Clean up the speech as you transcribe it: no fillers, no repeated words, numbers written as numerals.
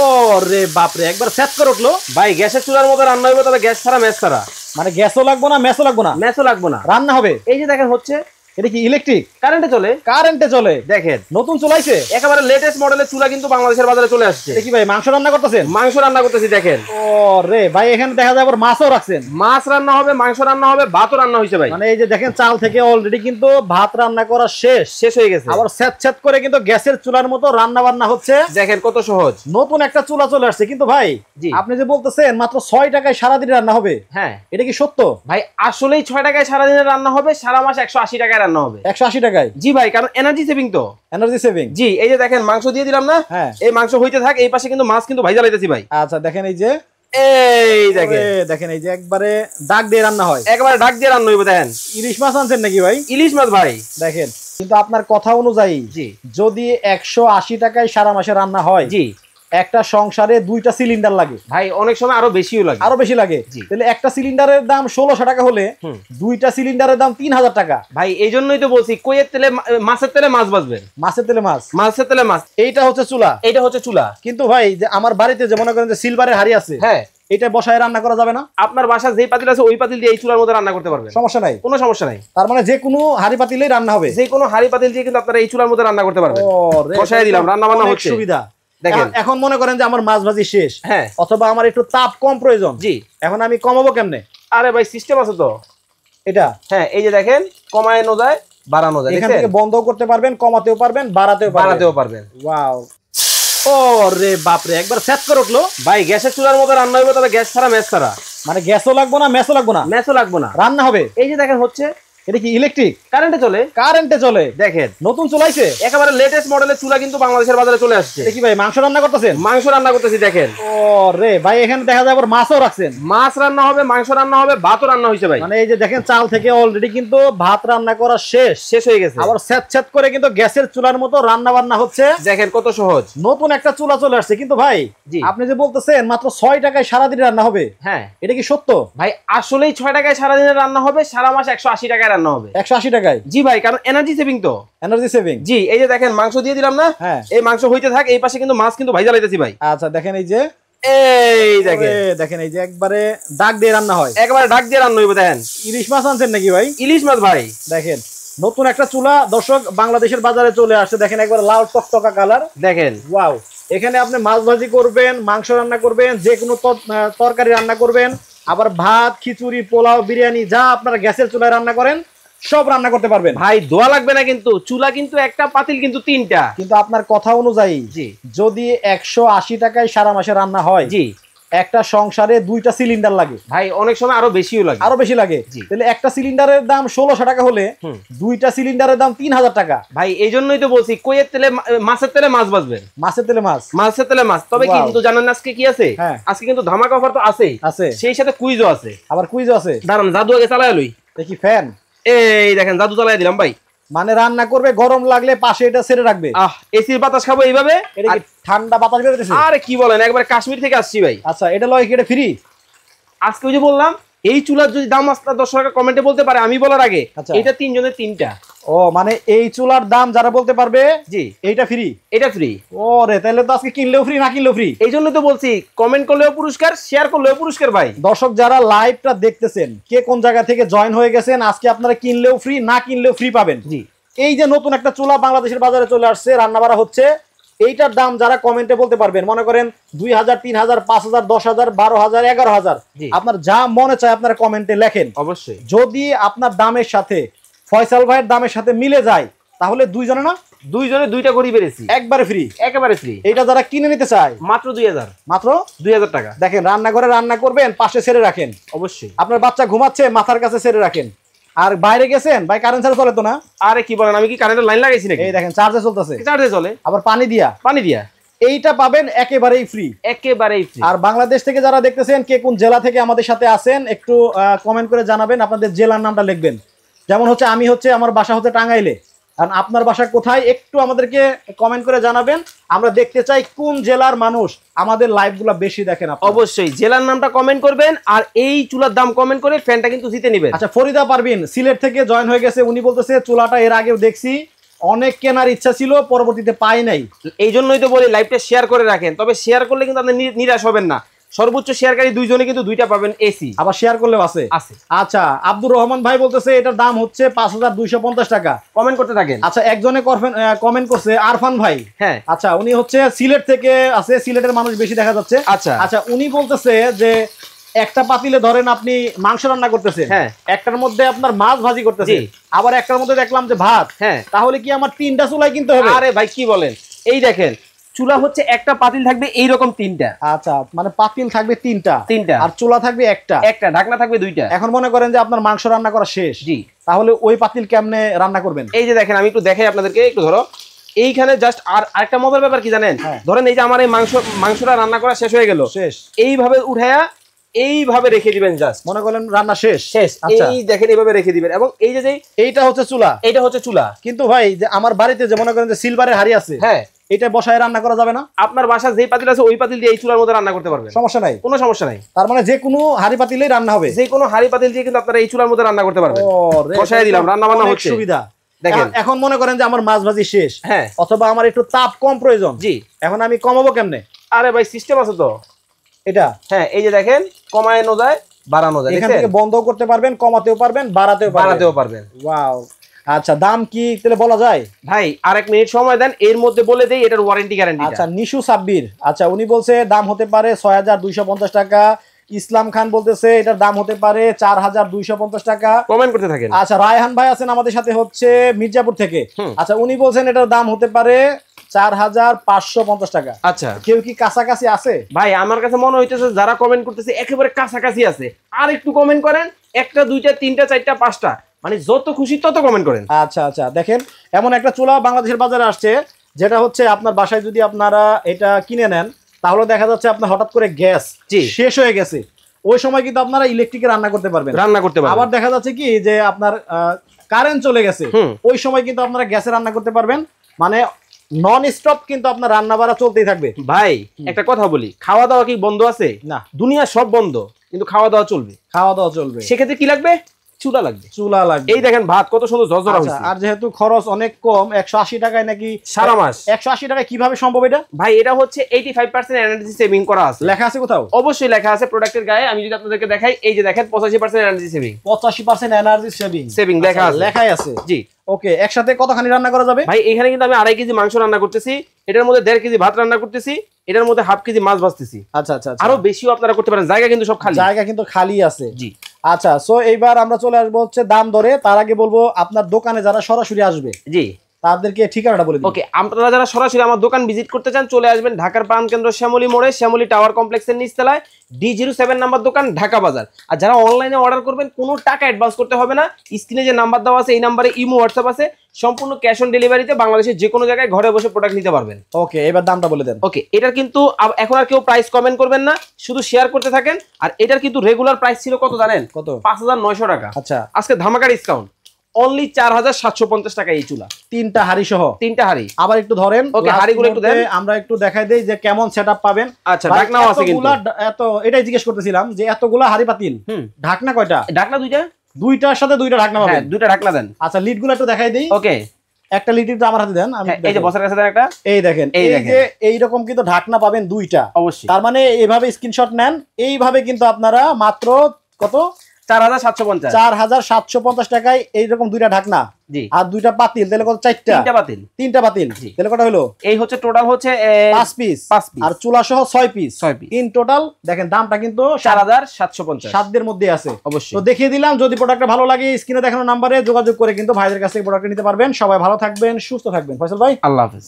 ওরে বাপরে, একবার সেট করে উঠলো ভাই। গ্যাসের চুলার মতো রান্না হবে, তবে গ্যাস ছাড়া ম্যাচ ছাড়া। মানে গ্যাসও লাগবো না, ম্যাচও লাগবো না, ম্যাচও লাগবো না, রান্না হবে। এই যে দেখেন হচ্ছে। এটা কি ইলেকট্রিক? কারেন্টে চলে। কারেন্টে চলে। দেখেন নতুন চলাইছে, একেবারে লেটেস্ট মডেলের চুলা কিন্তু বাংলাদেশের বাজারে চলে আসছে। দেখি ভাই মাংস রান্না করতেছেন? মাংস রান্না করতেছি দেখেন। ওরে ভাই, এখানে দেখা যায় আবার মাছও রাখছেন। মাছ রান্না হবে, মাংস রান্না হবে, ভাতও রান্না হয়েছে ভাই। মানে এই যে দেখেন চাল থেকে অলরেডি কিন্তু ভাত রান্না করা শেষ হয়ে গেছে। আবার স্যাঁত করে কিন্তু গ্যাসের চুলার মতো রান্না বান্না হচ্ছে। দেখেন কত সহজ। নতুন একটা চুলা চলে আসছে। কিন্তু ভাই আপনি যে বলতেছেন মাত্র 6 টাকায় সারাদিন রান্না হবে, হ্যাঁ এটা কি সত্য? ভাই আসলেই 6 টাকায় সারাদিনের রান্না হবে, সারা মাস 180 টাকায় রান্না হবে। 180 টাকায়? জি ভাই, কারণ এনার্জি সেভিং তো। Energy saving. জি, এই যে দেখেন মাংস দিয়ে দিলাম না, হ্যাঁ এই মাংস হইতে থাক, এই পাশে কিন্তু মাছ কিন্তু ভাইজা লাইতেছি ভাই। আচ্ছা দেখেন এই যে, এই দেখেন এই যে একবারে ডাক দিয়ে রান্না হয়, একেবারে ডাক দিয়ে রান্না হইবে। দেখেন ইলিশ মাছ আনছেন নাকি ভাই? ইলিশ মাছ ভাই। দেখেন কিন্তু আপনার কথা অনুযায়ী জি, যদি 180 টাকায় সারা মাসে রান্না হয়, জি একটা সংসারে 2টা সিলিন্ডার লাগে ভাই, অনেক সময় আরো বেশিও লাগে। আরো বেশি লাগে। তাহলে একটা সিলিন্ডারের দাম 1600 টাকা হলে 2টা সিলিন্ডারের দাম 3000 টাকা। ভাই এই জন্যই তো বলছি, কইয়ের তেলে মাছের তেলে মাছ ভাজবেন। মাছের তেলে মাছ, মাছের তেলে মাছ। এইটা হচ্ছে চুলা, এইটা হচ্ছে চুলা। কিন্তু ভাই যে আমার বাড়িতে যে মনে করেন যে সিলভারের হাড়ি আছে, হ্যাঁ এটা বসায় রান্না করা যাবে না? আপনার বাসা যেই পাতিল আছে ওই পাতিল দিয়ে এই চুলার মধ্যে রান্না করতে পারবেন, সমস্যা নাই, কোনো সমস্যা নাই। তার মানে যে কোনো হাড়ি পাতিলেই রান্না হবে, যে কোনো হাড়ি পাতিল দিয়ে কিন্তু আপনারা এই চুলার মধ্যে রান্না করতে পারবেন। বসায় দিলাম, রান্না বান্না হচ্ছে, সুবিধা। দেখেন এখন মনে করেন যে আমার মাছ ভাজি শেষ, হ্যাঁ, অথবা আমার একটু তাপ কম প্রয়োজন, জি, এখন আমি কমাবো কেমনে? আরে ভাই সিস্টেম আছে তো এটা। হ্যাঁ, এই যে দেখেন কমানো যায়, বাড়ানো যায়, এখান থেকে বন্ধও করতে পারবেন, কমাতেও পারবেন, বাড়াতেও পারবেন। ওয়াও, ওরে বাপরে, একবার সেট করে উঠলো ভাই। গ্যাসের চুলার মতো রান্না হবে, তবে গ্যাস ছাড়া ম্যাচ ছাড়া। মানে গ্যাসও লাগবো না, ম্যাচও লাগবো না, ম্যাচও লাগবো না, রান্না হবে। এই যে দেখেন হচ্ছে। এটা কি ইলেকট্রিক? কারেন্টে চলে। কারেন্টে চলে। দেখেন নতুন চলাইছে, একেবারে লেটেস্ট মডেলের চুলা কিন্তু বাংলাদেশের বাজারে চলে আসছে। দেখি ভাই মাংস রান্না করতেছেন? মাংস রান্না করতেছি দেখেন। ওরে ভাই, এখানে দেখা যায় আবার মাছও রাখছেন। মাছ রান্না হবে, মাংস রান্না হবে, ভাতও রান্না হয়েছে ভাই। মানে এই যে দেখেন চাল থেকে অলরেডি কিন্তু ভাত রান্না করা শেষ হয়ে গেছে আবার স্যাঁত করে কিন্তু গ্যাসের চুলার মতো রান্না বান্না হচ্ছে। দেখেন কত সহজ। নতুন একটা চুলা চলে আসছে। কিন্তু ভাই আপনি যে বলতেছেন মাত্র 6 টাকায় সারাদিন রান্না হবে, হ্যাঁ এটা কি সত্য? ভাই আসলেই 6 টাকায় সারাদিনের রান্না হবে, সারা মাস 180 টাকায় রান্না হবে। 180 টাকায়? জি ভাই, কারণ এনার্জি সেভিং তো। Energy saving. জি, এই যে দেখেন মাংস দিয়ে দিলাম না, হ্যাঁ, এই মাংস হইতে থাক, এই পাশে কিন্তু মাছ কিন্তু ভাইজা লাইতেছি ভাই। আচ্ছা দেখেন এই যে, এই দেখেন এই যে একবারে ডাক দিয়ে রান্না হয়, একেবারে ডাক দিয়ে রান্না হইবে। দেখেন ইলিশ মাছ আনছেন নাকি ভাই? ইলিশ মাছ ভাই। দেখেন নতুন একটা চুলা দর্শক বাংলাদেশের বাজারে চলে আসছে। দেখেন একবার লাল টকটকা কালার, দেখেন ওয়াও। এখানে আপনি মাছ ভাজি করবেন, মাংস রান্না করবেন, যে কোনো তরকারি রান্না করবেন, আবার ভাত, খিচুড়ি, পোলাও, বিরিয়ানি যা আপনারা গ্যাসের চুলায় রান্না করেন সব রান্না করতে পারবেন ভাই। দোয়া লাগবে না কিন্তু, চুলা কিন্তু একটা, পাতিল কিন্তু 3টা। কিন্তু আপনার কথা অনুযায়ী যদি 180 টাকায় সারা মাসে রান্না হয়, জি, একটা সংসারে 2টা সিলিন্ডার লাগে ভাই, অনেক সময় আরো বেশিও লাগে, আরো বেশি লাগে। তাহলে একটা সিলিন্ডারের দাম 1600 টাকা হলে 2টা সিলিন্ডারের দাম 3000 টাকা। ভাই এই জন্যই তো বলছি, কইয়ের তেলে মাছের তেলে মাছ ভাজবেন। মাছের তেলে মাছ, মাছের তেলে মাছ। তবে কিন্তু জানেন আজকে কি আছে? আজকে কিন্তু ধামাকা অফার তো আছেই, সেই সাথে কুইজও আছে। আবার কুইজও আছে? দাঁড়ান, জাদু আগে চালায় লই। দেখি ফ্যান, এই দেখেন জাদু চালায় দিলাম ভাই। মানে রান্না করবে, গরম লাগলে পাশে এটা ছেড়ে রাখবে। এসির বাতাস খাবো এইভাবে। এটা কি ঠান্ডা বাতাস বেরোতেছে? আরে কি বলেন, একবার কাশ্মীর থেকে আসছি ভাই। আচ্ছা, এটা লয় কি এটা ফ্রি? আজকে ওই যে বললাম, এই চুলার যদি দাম আসতে 10 টাকা কমেন্টে বলতে পারে আমি বলার আগে, এটা 3 জনের 3টা। ও মানে এই চুলার দাম যারা বলতে পারবে, জি এইটা ফ্রি, এটা ফ্রি। ওরে তাহলে তো আজকে কিনলেও ফ্রি, না কিনলেও ফ্রি। এই জন্য তো বলছি, কমেন্ট করলেও পুরস্কার, শেয়ার করলেও পুরস্কার ভাই। দর্শক যারা লাইভটা দেখতেছেন, কে কোন জায়গা থেকে জয়েন হয়ে গেছেন, আজকে আপনারা কিনলেও ফ্রি, না কিনলেও ফ্রি পাবেন। জি, এই যে নতুন একটা চুলা বাংলাদেশের বাজারে চলে আসছে, রান্না বাড়া হচ্ছে, এইটার দাম যারা কমেন্টে বলতে পারবেন, মনে করেন 2000, 3000, 5000, 10000, 12000, 11000, আপনার যা মনে চায় আপনারা কমেন্টে লেখেন। অবশ্যই যদি আপনার দামের সাথে ফয়সাল ভাইয়ের দামের সাথে মিলে যায়, তাহলে দুইজনে না, দুইজনে 2টা গড়ি পেরেছি, একবারে ফ্রি, একেবারে ফ্রি। এইটা যারা কিনে নিতে চায় মাত্র 2000, মাত্র 2000 টাকা। দেখেন রান্নাঘরে রান্না করবেন, পাশে ছেড়ে রাখেন। অবশ্যই। আপনার বাচ্চা ঘুমাচ্ছে, মাথার কাছে ছেড়ে রাখেন। আর বাইরে গেছেন ভাই, কারেন্ট ছাড়া চলে তো না? আরে কি বলেন, আমি কি কারেন্টের লাইন লাগাইছি নাকি? এই দেখেন চার্জে চলতেছে, চার্জে চলে, আবার পানি দিয়া। এইটা পাবেন একেবারেই ফ্রি, একেবারেই ফ্রি। আর বাংলাদেশ থেকে যারা দেখতেছেন, কে কোন জেলা থেকে আমাদের সাথে আছেন, একটু কমেন্ট করে জানাবেন, আপনাদের জেলার নামটা লিখবেন। যেমন হচ্ছে আমি হচ্ছে, আমার বাসা হচ্ছে টাঙ্গাইলে, আর আপনার বাসা কোথায় একটু আমাদেরকে কমেন্ট করে জানাবেন। আমরা দেখতে চাই কোন জেলার মানুষ আমাদের লাইভগুলো বেশি দেখেন। অবশ্যই জেলার নামটা কমেন্ট করবেন, আর এই চুলার দাম কমেন্ট করে ফ্যানটা কিন্তু জিতে নেবেন। আচ্ছা, ফরিদা পারভিন সিলেট থেকে জয়েন হয়ে গেছে, উনি বলতেছে চুলাটা এর আগেও দেখছি, অনেক কেনার ইচ্ছা ছিল, পরবর্তীতে পাই নাই। এই জন্যই তো বলি লাইভটা শেয়ার করে রাখেন, তবে শেয়ার করলে কিন্তু আপনি নিরাশ হবেন না। সর্বোচ্চ শেয়ারকারী দুইজনে কিন্তু দুইটা পাবেন এসি, আবার শেয়ার করলেও আছে। আচ্ছা, আব্দুর রহমান ভাই বলতেছে এটার দাম হচ্ছে 5250 টাকা। কমেন্ট করতে থাকেন। আচ্ছা, একজনে কমেন্ট করছে আরফান ভাই। হ্যাঁ, আচ্ছা, উনি হচ্ছে সিলেট থেকে আছে, সিলেটের মানুষ বেশি দেখা যাচ্ছে। আচ্ছা আচ্ছা, উনি বলতেছে যে একটা পাতিলে ধরেন আপনি মাংস রান্না করতেছেন, হ্যাঁ, একটার মধ্যে আপনার মাছ ভাজি করতেছেন, আবার একটার মধ্যে দেখলাম যে ভাত, হ্যাঁ, তাহলে কি আমার 3টা চুলাই কিনতে হবে? আরে ভাই কি বলেন, এই দেখেন চুলা হচ্ছে একটা পাতিল থাকবে এইরকম 3টা। আচ্ছা, মানে পাতিল থাকবে 3টা আর চুলা থাকবে একটা, ঢাকনা থাকবে 2টা। এখন মনে করেন যে আপনার মাংস রান্না করা শেষ, জি, তাহলে ওই পাতিল কেমনে রান্না করবেন? এই যে দেখেন, আমি একটু দেখাই আপনাদেরকে, একটু ধরো এইখানে জাস্ট আরেকটা মজার ব্যাপার কি জানেন, ধরেন এই যে আমার এই মাংসটা রান্না করা শেষ হয়ে গেল, এইভাবে উঠায়া এইভাবে রেখে দিবেন, জাস্ট মনে করেন রান্না শেষ। আচ্ছা, এই দেখেন এইভাবে রেখে দিবেন, এবং এই যে এইটা হচ্ছে চুলা, এইটা হচ্ছে চুলা। কিন্তু ভাই যে আমার বাড়িতে যে মনে করেন যে সিলভারের হাড়ি আছে, হ্যাঁ, এটা বসায় রান্না করা যাবে না? আপনার বাসা যে পাতিল আছে ওই পাতিল দিয়ে এই চুলার মধ্যে রান্না করতে পারবেন, সমস্যা নাই, কোনো সমস্যা নাই। তার মানে যে কোনো হাড়ি পাতিলেই রান্না হবে, যে কোনো হাড়ি পাতিল দিয়ে কিন্তু আপনারা এই চুলার মধ্যে রান্না করতে পারবেন। বসায় দিলাম, রান্না বান্না হচ্ছে, সুবিধা। দেখেন এখন মনে করেন যে আমার মাছ ভাজি শেষ, হ্যাঁ, অথবা আমার একটু তাপ কম প্রয়োজন, জি, এখন আমি কমাবো কেমনে? আরে ভাই সিস্টেম আছে তো এটা, হ্যাঁ, এই যে দেখেন কমানো যায়, বাড়ানো যায়, এখান থেকে বন্ধও করতে পারবেন, কমাতেও পারবেন, বাড়াতেও পারবেন। ওয়াও, আচ্ছা, দাম কি তাহলে বলা যায়? ভাই আর 1 মিনিট সময় দেন, এর মধ্যে বলে দেই এটার ওয়ারেন্টি গ্যারান্টি। আচ্ছা, নিশু সাব্বির, আচ্ছা উনি বলছে দাম হতে পারে 6250 টাকা। ইসলাম খান বলতেছে এটার দাম হতে পারে 4250 টাকা। কমেন্ট করতে থাকেন। আচ্ছা, রায়হান ভাই আছেন আমাদের সাথে, হচ্ছে মির্জাপুর থেকে। আচ্ছা, উনি বলছেন এটার দাম হতে পারে 4550 টাকা। আচ্ছা, কেউ কি কাছাকাছি আছে? ভাই আমার কাছে মনে হইতেছে যারা কমেন্ট করতেছে একেবারে কাছাকাছি আছে। আর একটু কমেন্ট করেন, 1টা 2টা 3টা 4টা 5টা, মানে যত খুশি তত কমেন্ট করেন। আচ্ছা আচ্ছা, দেখেন এমন একটা চুলা বাংলাদেশের বাজারে আসছে, যেটা হচ্ছে আপনার বাসায় যদি আপনারা এটা কিনে নেন, তাহলে দেখা যাচ্ছে আপনার হঠাৎ করে গ্যাস শেষ হয়ে গেছে, ওই সময় কিন্তু আপনারা ইলেকট্রিকে রান্না করতে পারবেন। আবার দেখা যাচ্ছে কি যে আপনার কারেন্ট চলে গেছে, ওই সময় কিন্তু আপনারা গ্যাসে রান্না করতে পারবেন, মানে নন স্টপ কিন্তু আপনার রান্না বাড়া চলতেই থাকবে। ভাই একটা কথা বলি, খাওয়া দাওয়া কি বন্ধ আছে? না, দুনিয়া সব বন্ধ, কিন্তু খাওয়া দাওয়া চলবে। সেক্ষেত্রে কি লাগবে? চুলা লাগবে। এই দেখেন ভাত কত সুন্দর ঝরঝরা হয়েছে। আর যেহেতু খরচ অনেক কম, 180 টাকায় নাকি সারা মাস। 180 টাকায় কিভাবে সম্ভব এটা? ভাই এটা হচ্ছে 85% এনার্জি সেভিং করা আছে। লেখা আছে কোথাও? অবশ্যই লেখা আছে প্রোডাক্টের গায়ে। আমি যদি আপনাদেরকে দেখাই, এই যে দেখেন 85% এনার্জি সেভিং, 85% এনার্জি সেভিং লেখাই আছে। জি, ওকে, একসাথে কতখানি রান্না করা যাবে? ভাই এখানে কিন্তু আমি 2.5 কেজি মাংস রান্না করতেছি, এটার মধ্যে 1.5 কেজি ভাত রান্না করতেছি, এটার মধ্যে 1/2 কেজি মাছ ভাজতেছি। আচ্ছা আচ্ছা, আরো বেশিও আপনারা করতে পারেন, জায়গা কিন্তু সব খালি, খালি আছে। জি, আচ্ছা, সো এইবার আমরা চলে আসবো হচ্ছে দাম দরে। তার আগে বলবো আপনার দোকানে যারা সরাসরি আসবে, জি, তাদেরকে ঠিকানাটা বলে দিন। ওকে, আপনারা যারা সরাসরি আমার দোকান ভিজিট করতে চান, চলে আসবেন ঢাকার প্রাণকেন্দ্র শ্যামলী মোড়ে, শ্যামলী টাওয়ার কমপ্লেক্সের নিচতলায়, D07 নাম্বার দোকান, ঢাকা বাজার। আর যারা অনলাইনে অর্ডার করবেন, কোনো টাকা অ্যাডভান্স করতে হবে না। স্ক্রিনে যে নাম্বার দেওয়া আছে এই নাম্বারে ইমো হোয়াটসঅ্যাপ আছে, সম্পূর্ণ ক্যাশ অন ডেলিভারিতে বাংলাদেশের যে কোনো জায়গায় ঘরে বসে প্রোডাক্ট নিতে পারবেন। ওকে, এবার দামটা বলে দেন। ওকে, এটার কিন্তু এখন আর কেউ প্রাইস কমেন্ট করবেন না, শুধু শেয়ার করতে থাকেন। আর এটার কিন্তু রেগুলার প্রাইস ছিল কত জানেন? কত? 5900 টাকা। আচ্ছা, আজকে ধামাকা ডিসকাউন্ট, অনলি 4750 টাকা এই চুলা, 3টা হাড়ি সহ। 3টা হাড়ি। আবার একটু ধরেন, ওকে, হাড়িগুলো একটু দেন, আমরা একটু দেখাই দেই যে কেমন সেটআপ পাবেন। আচ্ছা, ঢাকনাও আছে কিন্তু। এত এটাই জিজ্ঞেস করতেছিলাম যে এতগুলা হাড়ি পাতিল, ঢাকনা কয়টা? ঢাকনা 2টা, দুইটার সাথে 2টা ঢাকনা পাবেন। হ্যাঁ, 2টা ঢাকনা দেন। আচ্ছা, লিডগুলো একটু দেখাই দেই। ওকে, একটা লিড একটু আমার হাতে দেন। এই যে বসের কাছে দেন একটা। এই দেখেন, এই যে এইরকম কিন্তু ঢাকনা পাবেন 2টা। অবশ্যই। তার মানে এইভাবে স্ক্রিনশট নেন, এইভাবে কিন্তু আপনারা মাত্র কত? 4750 টাকায় এইরকম 2টা ঢাকনা, আর 2টা পাতিল, তাহলে কত? 4টা পাতিল। 3টা পাতিল, তাহলে কত হলো? এই হচ্ছে টোটাল হচ্ছে 5 পিস, আর চুলা সহ 6 পিস, ইন টোটাল। দেখেন দামটা কিন্তু 4750 সাধ্যের মধ্যে আছে। অবশ্যই। তো দেখিয়ে দিলাম, যদি প্রোডাক্টটা ভালো লাগে স্ক্রিনে দেখানো নম্বরে যোগাযোগ করে কিন্তু ভাইদের কাছ থেকে প্রোডাক্ট নিতে পারবেন। সবাই ভালো থাকবেন, সুস্থ থাকবেন। ফয়সাল ভাই, আল্লাহ হাফেজ।